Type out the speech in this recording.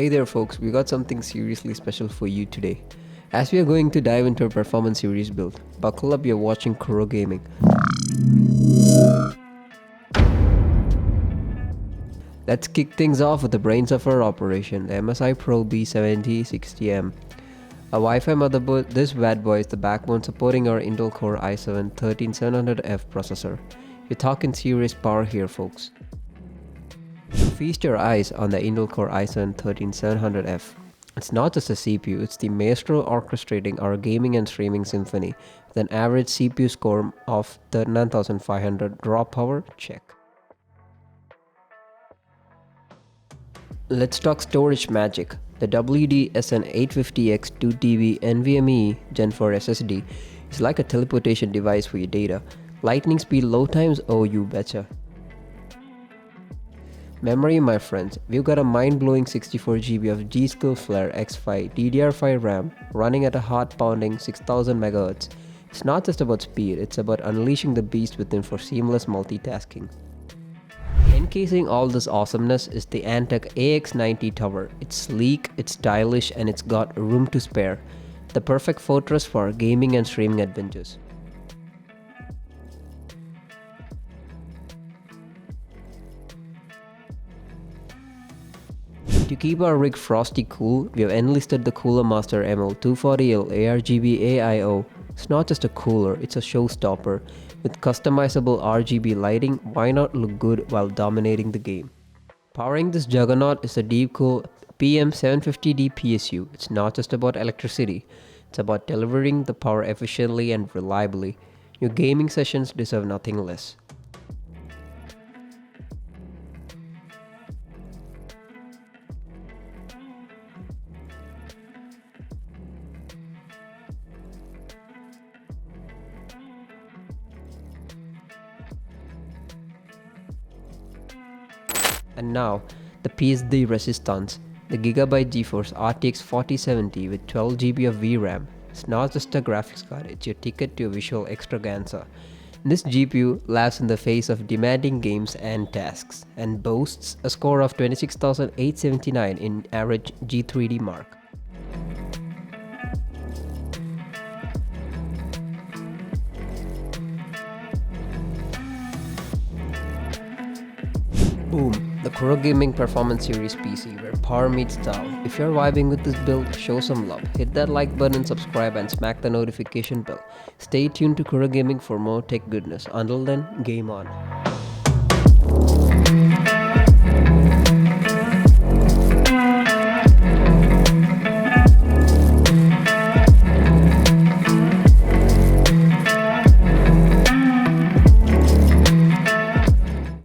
Hey there folks, we got something seriously special for you today. As we are going to dive into a performance series build, buckle up, you're watching Kuro Gaming. Let's kick things off with the brains of our operation, the MSI PRO B760M. A Wi-Fi motherboard, this bad boy is the backbone supporting our Intel Core i7-13700F processor. You're talking serious power here folks. Feast your eyes on the Intel Core i7-13700F. It's not just a CPU, it's the maestro orchestrating our gaming and streaming symphony with an average CPU score of 39,500, raw power check. Let's talk storage magic. The WD-SN850X 2TB NVMe Gen 4 SSD is like a teleportation device for your data. Lightning speed load times, oh you betcha. Memory my friends, we've got a mind-blowing 64GB of G.Skill Flare X5 DDR5 RAM running at a heart-pounding 6000 MHz. It's not just about speed, it's about unleashing the beast within for seamless multitasking. Encasing all this awesomeness is the Antec AX90 tower. It's sleek, it's stylish, and it's got room to spare. The perfect fortress for gaming and streaming adventures. To keep our rig frosty cool, we have enlisted the Cooler Master ML240L ARGB AIO. It's not just a cooler, it's a showstopper. With customizable RGB lighting, why not look good while dominating the game? Powering this juggernaut is the Deepcool PM750D PSU. It's not just about electricity, it's about delivering the power efficiently and reliably. Your gaming sessions deserve nothing less. And now, the piece de resistance, the Gigabyte GeForce RTX 4070 with 12GB of VRAM. It's not just a graphics card, it's your ticket to a visual extravaganza. This GPU laughs in the face of demanding games and tasks, and boasts a score of 26,879 in average G3D mark. Boom! The Kuro Gaming Performance Series PC, where power meets style. If you're vibing with this build, show some love. Hit that like button, subscribe, and smack the notification bell. Stay tuned to Kuro Gaming for more tech goodness. Until then, game on.